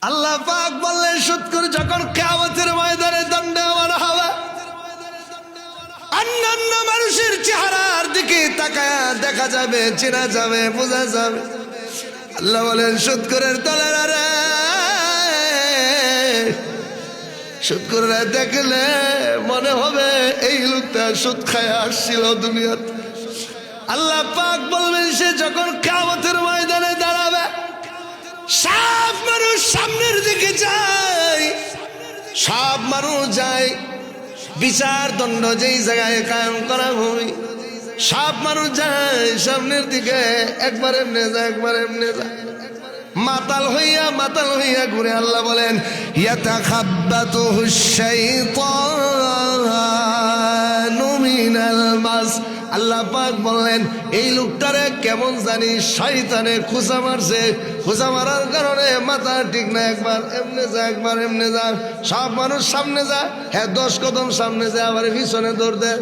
আল্লাহ পাক বললেন সুদখোর যখন কিয়ামতের ময়দানে দণ্ডায়মান হবে, অন্যান্য মানুষের চেহারার দিকে তাকায়া দেখা যাবে, চেনা যাবে, বোঝা যাবে। আল্লাহ বলেন সুদখোরের দলেরা রে, সুদখোররা দেখলে মনে হবে এই লোকটা সুদ খায় আসছিল দুনিয়াতে। আল্লাহ পাক বলবেন সে যখন কিয়ামতের ময়দানে দাঁড়াবে, সব মানুষ সামনের দিকে যায়, সব মানুষ যায়, বিচার দণ্ড যেই জায়গায় কায়েম করা হবে, সব মানুষ যায় সামনের দিকে, একবার এমনে যায়, একবার এমনে যায়, মাতাল হইয়া ঘুরে। আল্লাহ বলেন ইয়াতাখাব্বাতুহুশ শাইতানু মিনাল মাস। আল্লাহ পাক বললেন এই লোকটারে কেমন জানি শয়তানে খোঁচা মারছে, খোঁচা মারার কারণে মাথা ঠিক না, একবার এমনে যায়, একবার এমনে যায়। সব মানুষ সামনে যায়, হ্যাঁ 10 কদম সামনে যায়, আবার পিছনে দৌড় দেয়।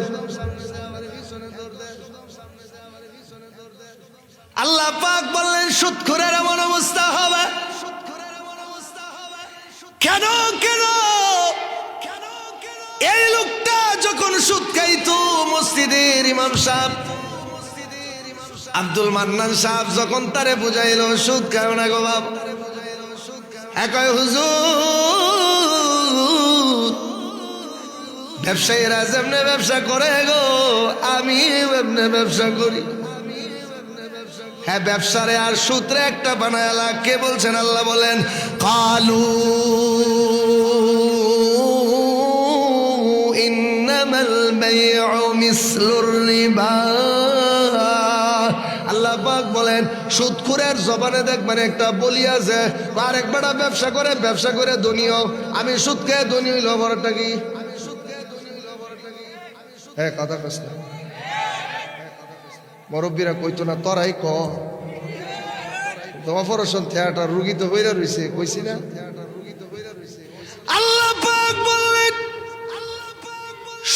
আল্লাহ পাক বললেন সুদখোরের এমন অবস্থা হবে। কেন কেন এই লোকটা যখন সুদ খাইতো, মসজিদের ইমাম সাহেব আব্দুল মান্নান সাহেব যখন তারে বুঝাইলো সুদ খাও না গো বাপ, একই হুজুর ব্যবসায়ীরা যেমনে ব্যবসা করে গো, আমি এমনে ব্যবসা করি। হ্যাঁ ব্যবসারে আর সূত্রে একটা বানায়ালা। কে বলছেন? আল্লাহ বলেন কালু ইন্নামাল বাইউ মিসলুর রিবা। আল্লাহ পাক বলেন সুদখোরের জবানে দেখবেন একটা বলি আছে, আরেক বেটা ব্যবসা করে ধনীও, আমি সুদ খেয়ে ধনী হইল বড়টা কি? হ্যাঁ কথা কস না, মুরব্বীরা কইতো না, তোরাই ক অপারেশন থিয়েটার রুগী তো হইরা রইছে, কইছি না? আল্লাহ পাক বললেন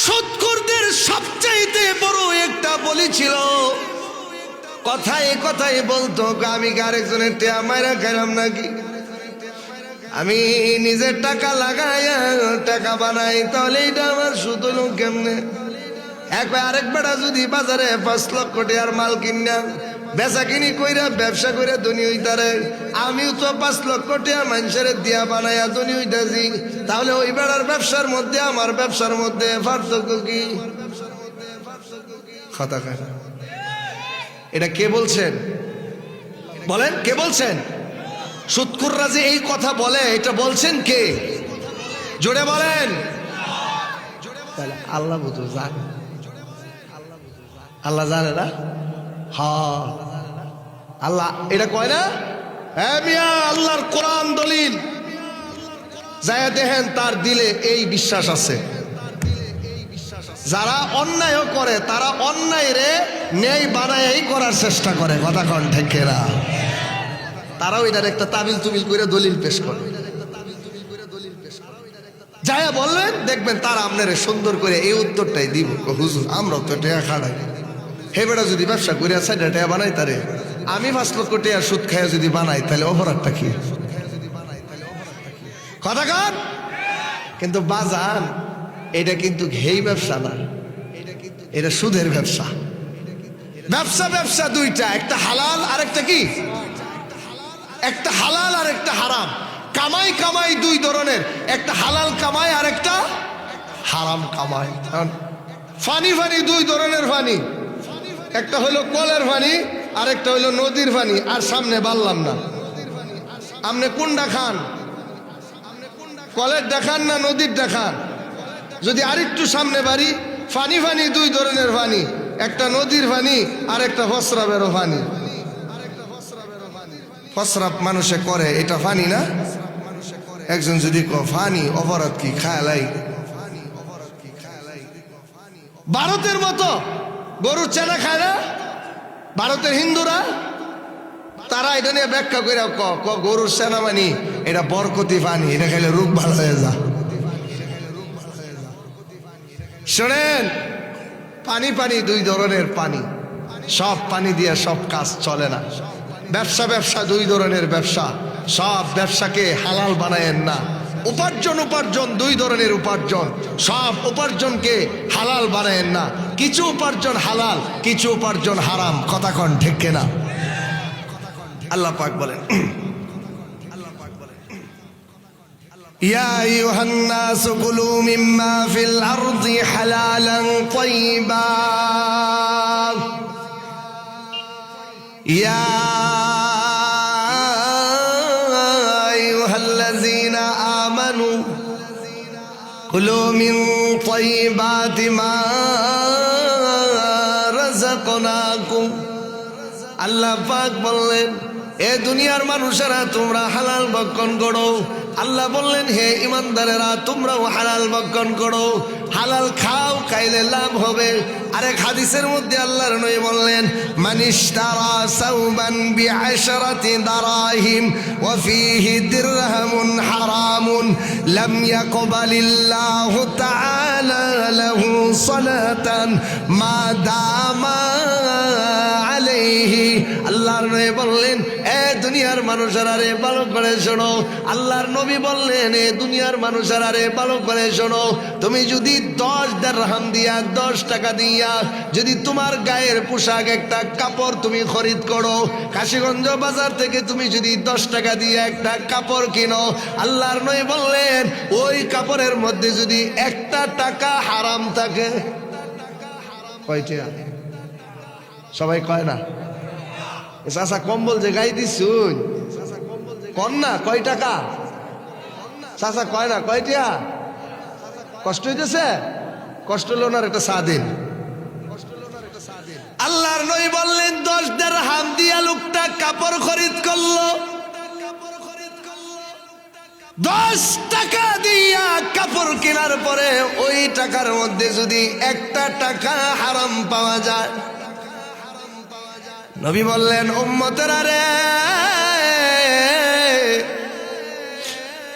সুদখোরদের সবচাইতে বড় একটা বলি ছিল, কথায় বলতো আমি কি আরেকজনের টেয়া মাইরা খাইলাম নাকি? আমি নিজের টাকা লাগাইয়া টাকা বানাই, তাহলে এটা আমার সুদ হলো কেমনে? আরেক বেটা যদি বাজারে 5 লক্ষ টাকার মাল কিনা বেচা কিনি কইরা ব্যবসা করে ধনী হইতারে, আমিও তো 5 লক্ষ টাকা মানুষের দিয়া বানাইয়া ধনী হইতাছি, তাহলে ওই বেড়ার ব্যবসার মধ্যে আমার ব্যবসার মধ্যে পার্থক্য কি? কথা কয় না। এটা কে বলছেন? বলেন কে বলছেন? সুদখোররা যে এই কথা বলে, এটা বলছেন কে? জোরে বলেন। তাহলে আল্লাহ বুঝো জানে, আল্লাহ জানে না? হ্যাঁ আল্লাহ এটা কয় না? হ্যাঁ মিয়া, আল্লাহর কোরআন দলিল যায় দেখেন, তার দিলে এই বিশ্বাস আছে। যারা অন্যায় করে তারা অন্যায় রে ন্যায় বানাই করার চেষ্টা করে, কথা কন ঠিক না? তারাও এটার একটা তাবিল তুবিল করে দলিল পেশ করে, যায়া বললেন দেখবেন তারা আপনারে সুন্দর করে এই উত্তরটাই দিব, হুজুর আমরাও তো টেয়া খাড়াই, হে বেটা যদি ব্যবসা করে সাইডে টেয়া বানাই তারে, আমি 5 লক্ষ টাকা সুদ খাইয়া যদি বানাই তাহলে অপরাধটা কি? কথা কন। কিন্তু বাজান এটা কিন্তু হেই ব্যবসা না, এটা সুদের ব্যবসা। ব্যবসা দুইটা, একটা হালাল আর একটা কি? একটা হালাল আর একটা হারাম। কামাই দুই ধরনের, একটা হালাল কামাই আর একটা হারাম কামাই। ফানি দুই ধরনের ফানি, একটা হইলো কলের ফানি আর একটা হইলো নদীর ফানি। আর সামনে বললাম না, আপনি কোনটা খান? কলের দেখান না নদীর দেখান? যদি আরেকটু সামনে বাড়ি, ফানি দুই ধরনের ফানি, একটা নদীর ফানি আর একটা ফসরাবেরও ফানি। ফসরাব মানুষে করে, এটা ফানি না? একজন যদি ফানি অপরাধ কি খায়ালাই? ভারতের মতো গরুর চেনা খায় না ভারতের হিন্দুরা, তারা এটা নিয়ে ব্যাখ্যা করে গরুর সেনা মানি এটা বরকতি পানি, এটা খাইলে রোগ ভালো হয়ে যা। শোনেন, পানি দুই ধরনের পানি, সব পানি দিয়ে সব কাজ চলে না। ব্যবসা দুই ধরনের ব্যবসা, সব ব্যবসাকে হালাল বানায়েন না। উপার্জন দুই ধরনের উপার্জন, সব উপার্জনকে হালাল বানায়েন না। কিছু উপার্জন হালাল, কিছু উপার্জন হারাম। কথা কন ঠিক কিনা? আল্লাহ পাক বলেন, ইয়া আইয়ুহান নাস কুলু মিম্মা ফিল আরদি হালালান তাইয়্যিবা ইয়া আইয়ুহাল্লাযীনা আমানু কুলু মিন তাইয়্যিবাতি মা রাযাকনাকুম। আল্লাহ পাক বললেন, এ দুনিয়ার মানুষেরা তোমরা হালাল ভক্ষণ করো। আল্লাহ বললেন, হে ইমানদারেরা তোমরাও হালাল ভক্ষণ করো, হালাল খাও, খাইলে লাভ হবে। আরেক হাদিসের মধ্যে আল্লাহর নবী বললেন, মানিশতারা সাওবান বিআশরাতি দারাহিম ওয়া ফীহি দিরহামুন হারামুন লাম ইয়াকবালিল্লাহু তাআলা লাহু সালাতান মা দামা আলাইহি। আল্লাহর নবী বললেন, এ দুনিয়ার মানুষেরা রে ভালো করে শোনো। আল্লাহর নবী বললেন, এ দুনিয়ার মানুষেরা রে ভালো করে শোনো, তুমি যদি 10 দিরহাম দিয়া, 10 টাকা দিয়া যদি তোমার গায়ের পোশাক একটা কাপড় তুমি খরিদ করো, কাশীগঞ্জ বাজার থেকে তুমি যদি 10 টাকা দিয়ে একটা কাপড় কিনো, আল্লাহর নবী বললেন ওই কাপড়ের মধ্যে যদি একটা টাকা হারাম থাকে, কয়টা? সবাই কয় না? চাচা কম্বল যে গাই দিছুন কন না, কয় টাকা? চাচা কয় না, কয়টা? কষ্ট হইতেছে? কষ্ট হলো না, একটা চা দিন। আল্লাহর নবী বললেন 10 দিরহাম দিয়া লোকটা কাপড় খরিদ করলো, 10 টাকা দিয়া কাপড় কেনার পরে ওই টাকার মধ্যে যদি একটা টাকা হারাম পাওয়া যায়, নবী বললেন, উম্মতেরা রে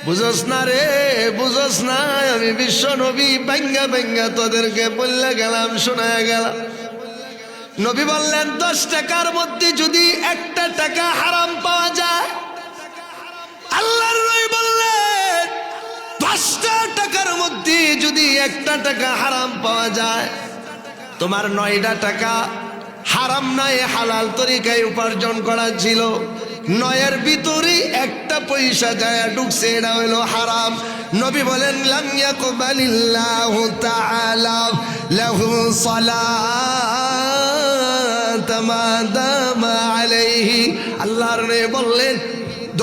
বুঝোস না রে, বুঝোস না, আমি বিশ্ব নবী ভাঙ্গা ভাঙ্গা তোদেরকে বললে গেলাম, শোনায় গেলাম। নবী বললেন 10 টাকার মধ্যে যদি একটা টাকা হারাম পাওয়া যায়, আল্লাহর নবী বললেন 10টা টাকার মধ্যে যদি একটা টাকা হারাম পাওয়া যায়, তোমার 9টা টাকা হারাম নয়, হালাল তরিকায় উপার্জন করা ছিল। 9-এর ভিতরে একটা পয়সা যায় ঢুকছে, এটা হইল হারাম। নবী বলেন, লাম ইয়াকবালিল্লাহু তাআলা লাহু সালাত মা দামা আলাইহি। আল্লাহর নবী বললেন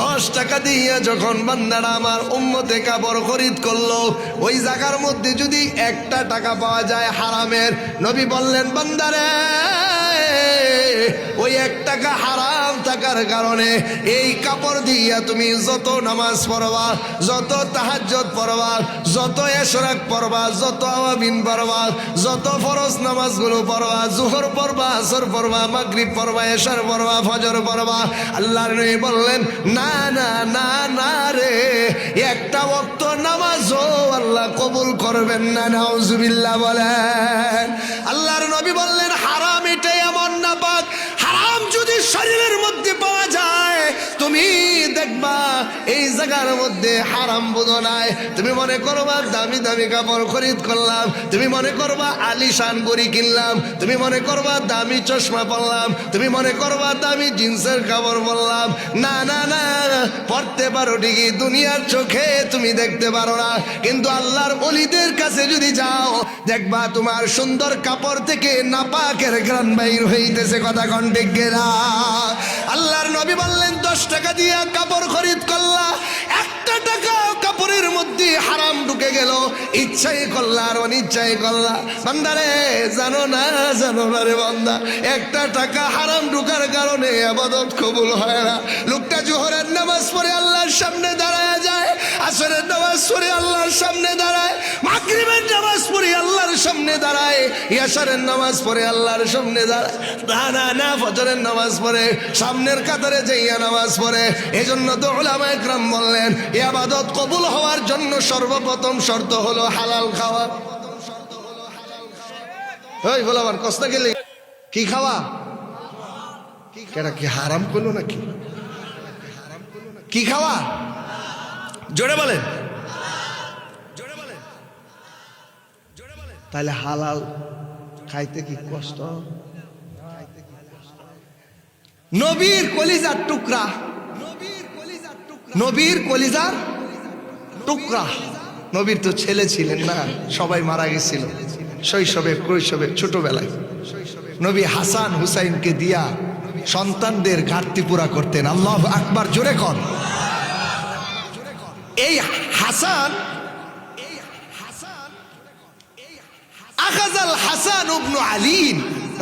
10 টাকা দিয়ে যখন বান্দারা আমার উম্মতে কাপড় খরিদ করলো, ওই জায়গার মধ্যে যদি একটা টাকা পাওয়া যায় হারামের, নবী বললেন বান্দারে ওই 1 টাকা হারাম থাকার কারণে এই কাপড় দিয়া তুমি যত নামাজ পড়বা, যত তাহাজ্জুদ পড়বা, যত ইশরাক পড়বা, যত আওয়াবিন পড়বা, যত ফরজ নামাজগুলো পড়বা, জোহর পড়বা, আসর পড়বা, মাগরিব পড়বা, ইশার পড়বা, ফজর পড়বা, আল্লাহর নবী বললেন না না না না রে, একটা ওয়াক্ত নামাজও আল্লাহ কবুল করবেন না। নাউজুবিল্লাহ বলেন। আল্লাহর নবী বললেন হারাম এটাই এমন না পাক, হারাম যদি শরীরের মধ্যে পাওয়া যায়, তুমি দেখবা এই জায়গার মধ্যে হারাম বোধ নাই। তুমি মনে করবা দামি দামি কাপড় খরিদ করলাম, তুমি মনে করবা আলিশান গড়ি কিনলাম, তুমি মনে করবা দামি চশমা পরলাম, তুমি মনে করবা দামি জিন্সের কাপড় পরলাম। না না না, পড়তে পারো ঠিকই, দুনিয়ার চোখে তুমি দেখতে পারো না, কিন্তু আল্লাহর ওলিদের কাছে যদি যাও দেখবা তোমার সুন্দর কাপড় থেকে নাপাকের ঘ্রাণ বাইর হইতেছে। কথা কোন ঠিক না? আল্লাহর নবী বললেন 10 টাকা দিয়ে কাপড় খরিদ করলা, একটা টাকা কাপড়ের মধ্যে হারাম ঢুকে গেল, ইচ্ছাই করলা আর অনিচ্ছাই করলা। বান্দারে জানো না রে বান্দা, একটা টাকা হারাম ঢুকার কারণে ইবাদত কবুল হয় না। লোকটা জোহরের নামাজ পড়ে আল্লাহর সামনে দাঁড়ায় যায়, আসরের নামাজ পড়ে আল্লাহর সামনে দাঁড়ায়, মাগরিবের নামাজ পড়ে আল্লাহর সামনে দাঁড়ায়, ইশারের নামাজ পড়ে আল্লাহর সামনে দাঁড়ায়, না না না ফজরের নামাজ পড়ে সামনের কাতারে যাইয়া নামাজ পড়ে। এজন্য তো উলামায়ে কেরাম বললেন ইবাদত কবুল হওয়ার জন্য সর্বপ্রথম শর্ত হলো হালাল খাওয়া। ওই বলাবার কষ্ট গেলে কি খাওয়া? কেটা কি হারাম করলো নাকি? কি খাওয়া? জোরে বলেন। তাহলে হালাল খাইতে কি কষ্ট? নবীর কলিজার টুকরা, নবীর কলিজার টুকরা। নবীর তো ছেলে ছিলেন না, সবাই মারা গেছিল শৈশবে, কৈশোরে, ছোটবেলায়। নবী হাসান হুসাইনকে দিয়া সন্তানদের ঘাটতি পুরা করতেন। আল্লাহু আকবার, জোরে কর। এই হাসান আখাযাল হাসান ইবনে আলী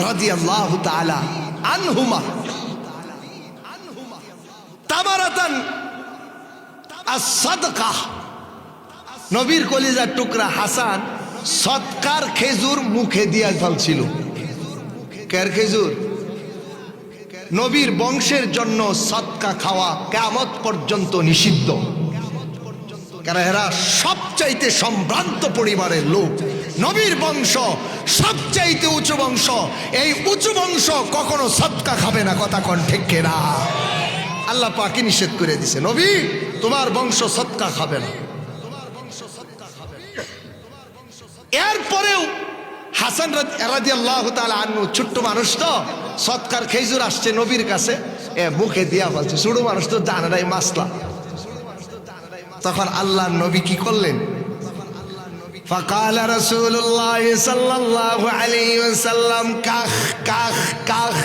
রাদিয়াল্লাহু তাআলা আনহুমা তামারাতান আস-সাদকা। নবীর কলিজার টুকরা হাসান সৎকার খেজুর মুখে দিয়া ফেলছিল। কার খেজুর? নবীর বংশের জন্য সৎকা খাওয়া কিয়ামত পর্যন্ত নিষিদ্ধ। কারণ এরা সবচাইতে সম্ভ্রান্ত পরিবারের লোক, নবীর বংশ সবচাইতে উঁচু বংশ। এই উঁচু বংশ কখনো সৎকা খাবে না। কথা কোন ঠিক কিনা? আল্লাহ পাকই নিষেধ করে দিছে, নবী তোমার বংশ সৎকা খাবে না। এরপরেও হাসান রাদিয়াল্লাহু তাআলা আনহু ছোট্ট মানুষ তো, সৎকার খেজুর আসছে নবীর কাছে, মুখে দিয়া বলছে, ছোট মানুষ তো জানে নাই মাসলা। তখন আল্লাহর নবী কি করলেন? ফাকালা রাসূলুল্লাহ সাল্লাল্লাহু আলাইহি ওয়াসাল্লাম কাখ কাখ কাখ।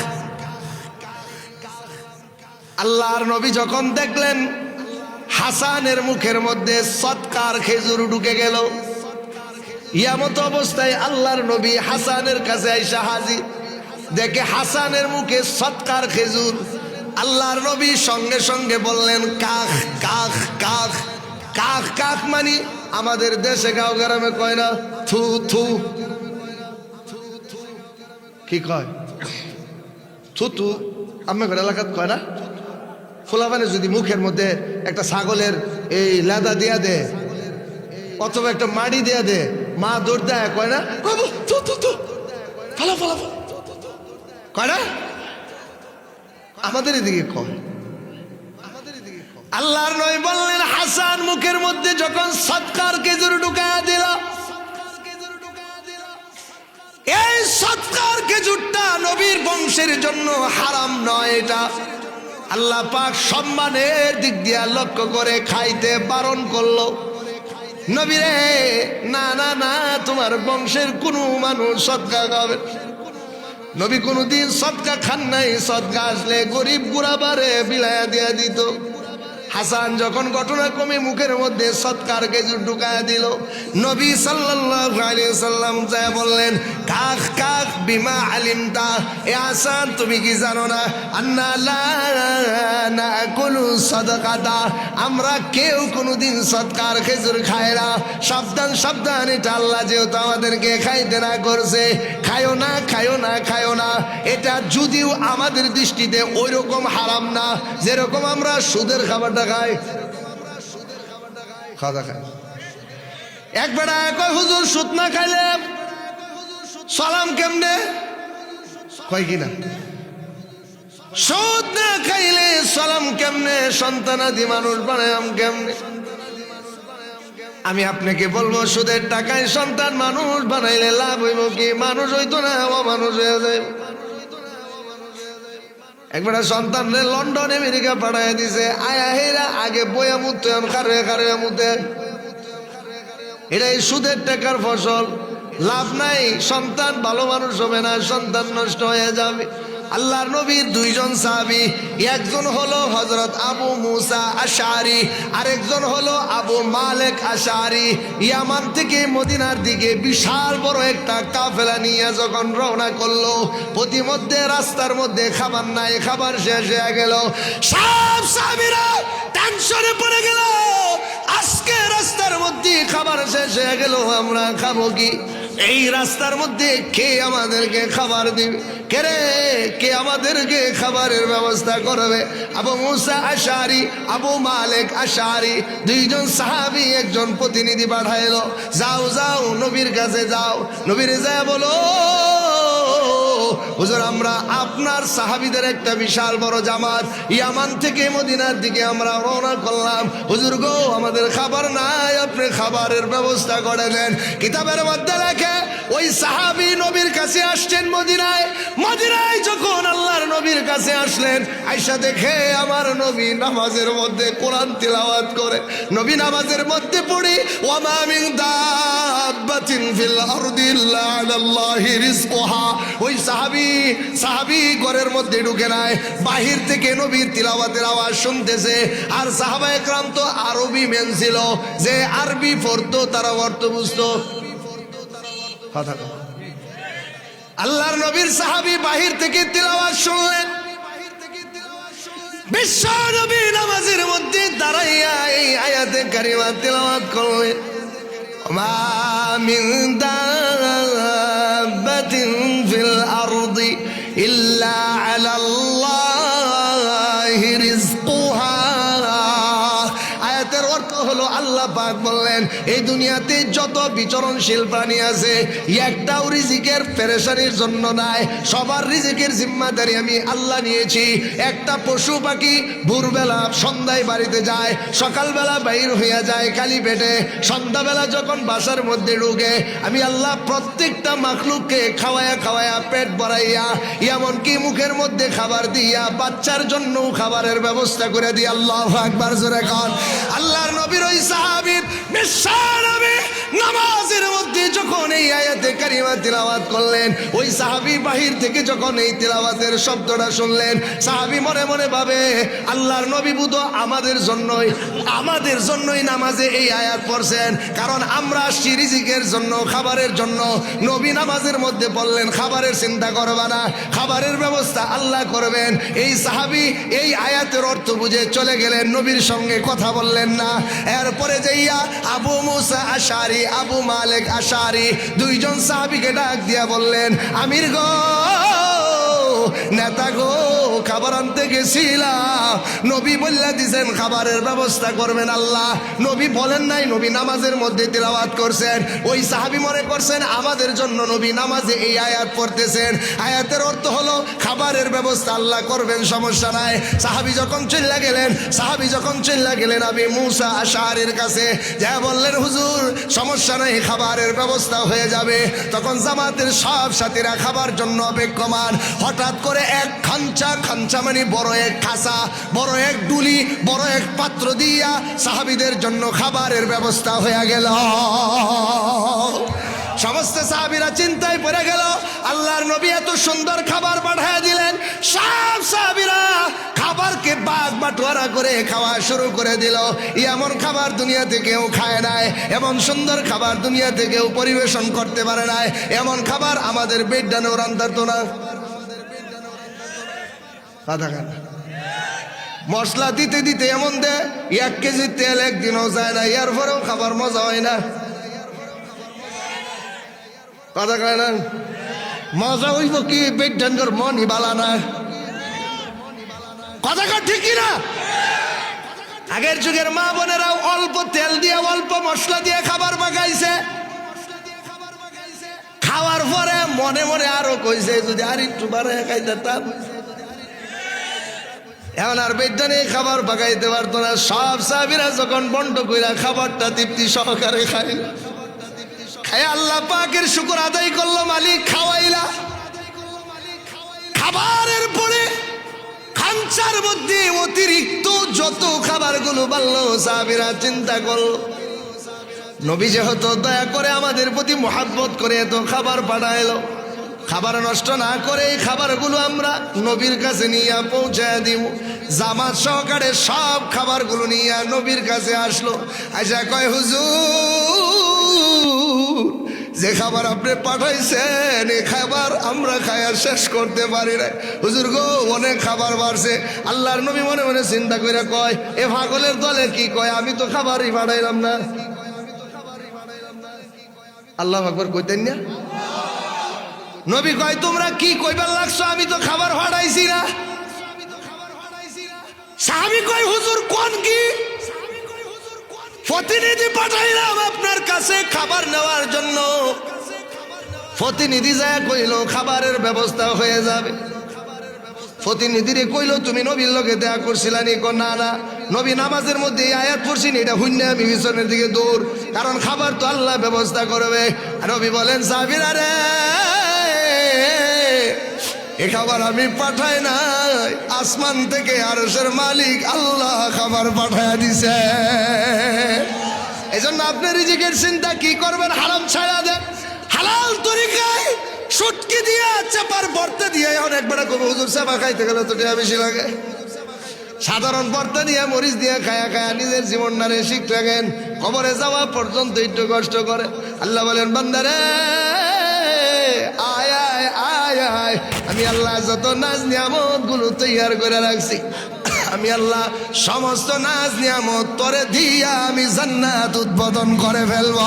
আল্লাহর নবী যখন দেখলেন হাসানের মুখের মধ্যে সৎকার খেজুর ঢুকে গেল, ইয়ামত অবস্থায় আল্লাহর নবী হাসানের কাছে আইসা হাজির, দেখে হাসানের মুখে সৎকার খেজুর। আল্লাহর নবী সঙ্গে সঙ্গে বললেন কাখ কাখ কাখ। কাখ কাখ মানে আমাদের দেশে গাঁও গ্রামে কয় না থু থু, কি কয়? থু থু। আপনার এলাকাত কয় না? ফুলাবানে যদি মুখের মধ্যে একটা ছাগলের এই লেদা দিয়া দে অথবা একটা মাড়ি দিয়া দে, মা দৌড় দেয়, কয় না বাবু থু থু থু, ফালা ফালা কয় না? আমাদের এদিকে কয়। আল্লাহর নবী বললেন হাসান মুখের মধ্যে যখন সৎকার খেজুর ঢুকায়া দিল, এই সৎকার খেজুরটা নবীর বংশের জন্য হারাম নয়, এটা আল্লাহ পাক সম্মানের দিক দিয়ে লক্ষ্য করে খাইতে বারণ করলো। নবী রে, না না না, তোমার বংশের কোনো মানুষ সদকা খাবে। নবী কোনোদিন সদকা খান নাই। সদকা আসলে গরিব গুড়াবারে বিলায়া দিয়া দিত। হাসান যখন ঘটনাক্রমে মুখের মধ্যে সৎকার খেজুর ঢুকায়া দিল, নবী সাল্লাল্লাহু আলাইহি ওয়াসাল্লাম যা বললেন কাখ কাখ বিমা আলিমতা। এ হাসান, তুমি কি জানো না আন্না লা নাকুলু সাদাকাতা, আমরা কেউ কোনোদিন সৎকার খেজুর খায় না। সাবধান সাবধান, এটা আল্লাহ যেহেতু আমাদেরকে খাইতে না করছে, খায়ও না খায়ও না খায়ও না। এটা যদিও আমাদের দৃষ্টিতে ওই রকম হারাম না যেরকম আমরা সুদের খাবারটা খাই। খাওয়া খাই একবার কয় হুজুর সুদ না খাইলে সালাম কেমনে? কয় কিনা সুদ না খাইলে সালাম কেমনে? সন্তানাদি মানুষ বানায়াম কেমনে? আমি আপনাকে বলবো, সুদের টাকায় সন্তান মানুষ বানাইলে লাভ হইব কি? মানুষ হইতো না, অমানুষ হয়ে যায়। একবার সন্তান লন্ডন আমেরিকা পাঠাইয়া দিছে, আয়া হেরা আগে বইয়া মুতে খারে খারে মুতে। এটাই সুদের টাকার ফসল, লাভ নাই। সন্তান ভালো মানুষ হবে না, সন্তান নষ্ট হয়ে যাবে। আল্লাহর নবীর দুইজন সাহাবী, একজন হলো হযরত আবু মুসা আশআরী, আরেকজন হলো আবু মালিক আশআরী। ইয়ামান থেকে মদিনার দিকে বিশাল বড় একটা কাফেলা নিয়ে যখন রওনা করলো, প্রতিমধ্যে রাস্তার মধ্যে খাবার নাই, খাবার শেষ হয়ে গেল। সব সাহাবীরা টেনশনে পড়ে গেল, আজকে রাস্তার মধ্যে খাবার শেষ হয়ে গেল, আমরা খাবো কি? এই রাস্তার মধ্যে কে আমাদেরকে খাবার দিবে? কে রে, কে আমাদেরকে খাবারের ব্যবস্থা করবে? আবু মুসা আশআরী, আবু মালিক আশআরী, দুইজন সাহাবী একজন প্রতিনিধি পাঠাইলো, যাও যাও নবীর কাছে যাও, নবীর যায় বলো হুজুর আমরা আপনার সাহাবীদের একটা বিশাল বড় জামাত ইয়ামান থেকে মদিনার দিকে আমরা রওনা করলাম, হুজুর গো আমাদের খাবার নাই, আপনি খাবারের ব্যবস্থা করে দেন। কিতাবের মধ্যে লেখে ওই সাহাবী নবীর কাছে আসছেন মদিনায়। মদিনায় যখন আল্লাহর নবীর কাছে আসলেন, আয়েশা দেখে আমার নবী নামাজের মধ্যে কোরআন তিলাওয়াত করে, নবী নামাজের মধ্যে পড়ে ওয়ামা মিন দাব্বাতিন ফিল আরদি ইল্লা আলাল্লাহি রিজকুহা। ওই সাহাবী ঘরের মধ্যে ঢুকে নাই, বাহির থেকে নবীর তিলাওয়াতের আওয়াজ শুনতেছে। আর সাহাবায়ে কেরাম তো আরবি মেন ছিল, যে আরবি পড়তো তারা অর্থ বুঝতো। আল্লাহর নবীর সাহাবী বাহির থেকে তিলাওয়াত শুনলেন, বিশ্ব নবী নামাজের মধ্যে দাঁড়াইয়া এই আয়াতে কারিমা তিলাওয়াত করলেন, মা মিন দাব্বাতিন ফিল আরদি ইল্লা আলাল্লাহি রিজকুহা। আয়াতের অর্থ হলো আল্লাহ পাক বললেন এই দুনিয়াতে যত বিচরণশীল প্রাণী আছে একটাও রিজিকের পেরেশানির জন্য নাই, সবার রিজিকের জিম্মাদারি আমি আল্লাহ নিয়েছি। একটা পশু পাখি ভোরবেলা সন্ধ্যায় বাড়িতে যায়, সকালবেলা বাইর হইয়া যায় খালি পেটে, সন্ধ্যাবেলা যখন বাসার মধ্যে ঢুকে আমি আল্লাহ প্রত্যেকটা মাখলুককে খাওয়ায়া খাওয়ায়া পেট ভরাইয়া এমনকি মুখের মধ্যে খাবার দিয়া বাচ্চার জন্য খাবারের ব্যবস্থা করে দিই। আল্লাহু আকবার জোরে কান। আল্লাহর নবীর ওই সাহাবী বিশ্বনবী নামাজের মধ্যে যখন এই আয়াতে কারিমা তিলাওয়াত করলেন, ওই সাহাবী বাহির থেকে যখন এই তিলাওয়াতের শব্দটা শুনলেন, সাহাবী মনে মনে ভাবে আল্লাহর নবী বুধ আমাদের জন্যই নামাজে এই আয়াত পড়ছেন, কারণ আমরা আসছি রিজিকের জন্য, খাবারের জন্য। নবী নামাজের মধ্যে বললেন খাবারের চিন্তা করবা না, খাবারের ব্যবস্থা আল্লাহ করবেন। এই সাহাবী এই আয়াতের অর্থ বুঝে চলে গেলেন, নবীর সঙ্গে কথা বললেন না। এরপরে যাইয়া আবু মুসা আশারি, আবু মালিক আশারি দুইজন সাহাবীকে ডাক দিয়া বললেন, আমির গো, নেতা গো, খাবার আনতে গেছিলাম, নবী বললা দিছেন খাবারের ব্যবস্থা করবেন আল্লাহ। নবী বলেন নাই, নবী নামাজের মধ্যে তিলাওয়াত করছেন। ওই সাহাবী মনে করছেন আমাদের জন্য নবী নামাজে এই আয়াত পড়তেছেন, আয়াতের অর্থ হলো খাবারের ব্যবস্থা আল্লাহ করবেন, সমস্যা নাই। সাহাবী যখন চলে গেলেন আবু মুসা আশআরীর কাছে, যা বললেন হুজুর সমস্যা নাই, খাবারের ব্যবস্থা হয়ে যাবে। তখন জামাতের সব সাথীরা খাবার জন্য অপেক্ষমান। হঠাৎ করে এক খাঞ্চা মানে বড় এক খাসা, বড় এক ডুলি, বড় এক পাত্র দিয়া সাহাবীদের জন্য খাবারের ব্যবস্থা হয়ে গেল। সমস্ত সাহাবীরা চিন্তায় পড়ে গেল, আল্লাহর নবী এত সুন্দর খাবার পাঠিয়ে দিলেন, সব সাহাবীরা খাবারকে ভাগ বাটোয়ারা করে খাওয়া শুরু করে দিল। এমন খাবার দুনিয়াতে কেউ খায় নাই, এমন সুন্দর খাবার দুনিয়াতে কেউ পরিবেশন করতে পারে নাই, এমন খাবার আমাদের বেডানেও রান্তাতো না। মশলা দিতে দিতে এমন দে 1 কেজি তেল একদিনও যায় না, এরপরেও খাবার মজা হয় না। কথা কয় না, মজা হইব কি বেডানগর মনই বালা না। কথা কয় ঠিকই না? আগের যুগের মা বোনেরাও অল্প তেল দিয়ে অল্প মশলা দিয়ে খাবার পাকাইছে, খাওয়ার পরে মনে মনে আরো কইছে যদি আর একটু বাড়ায় খাইতাম। এখন আর বেদানে খাবার পাকাইতে পারতো না। সব সাহাবীরা যখন বন্ড কইরা খাবারটা তৃপ্তি সহকারে খায়, আল্লাহ পাকের শুকর আদায় করলো, মালিক খাওয়াইলা। খাবারের পরে খাঞ্চার মধ্যে অতিরিক্ত যত খাবারগুলো বাড়লো, সাহাবীরা চিন্তা করলো নবী যেহেতু দয়া করে আমাদের প্রতি মহব্বত করে এত খাবার পাঠাইলো, খাবার নষ্ট না করে এই খাবারগুলো আমরা নবীর কাছে নিয়ে পৌঁছায় দিব। জামাত সহকারে সব খাবারগুলো নিয়ে নবীর কাছে আসলো। আচ্ছা কয় হুজুর যে খাবার আপনি পাঠাইছেন এই খাবার আমরা খায়া শেষ করতে পারি না। হুজুর গো অনেক খাবার বাড়ছে। আল্লাহর নবী মনে মনে চিন্তা করে কয় এ পাগলের দলে কি কয়, আমি তো খাবারই পাঠাইলাম না। আল্লাহ আকবার কইতেন না? নবী কয় তোমরা কি কইবার লাগছো, আমি তো খাবার পাঠাইছি না। সাহাবী কয় হুজুর কোন কি? প্রতিনিধি পাঠাইলাম আপনার কাছে খাবার নেওয়ার জন্য, প্রতিনিধি যায় কইল খাবারের ব্যবস্থা হয়ে যাবে। প্রতিনিধিরে কইল তুমি নবীর লোকে দেখা করছিলানি? না না, নবী নামাজের মধ্যে এই আয়াত পড়ছিনি, এটা হুন্য আমি পিছনের দিকে দৌড়, কারণ খাবার তো আল্লাহ ব্যবস্থা করবে। আর নবী বলেন সাহাবীরা রে, এ খাবার আমি পাঠাই নাই, আসমান থেকে আরশের মালিক আল্লাহ খাবার পাঠায় দিছে। এই জন্য আপনি রিজিকের চিন্তা কি করবেন? হারাম ছাড়া দেন, হালাল তরিকায় সুটকি দিয়ে চাপার ভর্তা দিয়ে। অনেক বড় কবি হুজুর চাপা খাইতে গেলে তো টিয়া বেশি লাগে, সাধারণ ভর্তা দিয়ে মরিচ দিয়ে খায়া খায়া নিজের জীবনটারে শিখ রাখেন, কবরে যাওয়া পর্যন্ত একটু কষ্ট করে। আল্লাহ বলেন বান্দারে আয় আয় আয় আয়, আমি আল্লাহ যত নাজ নিয়ামত গুলো তৈয়ার করে রাখছি, আমি আল্লাহ সমস্ত নাজ নিয়ামত তোরে দিয়া আমি জান্নাত উদ্বোধন করে ফেলব।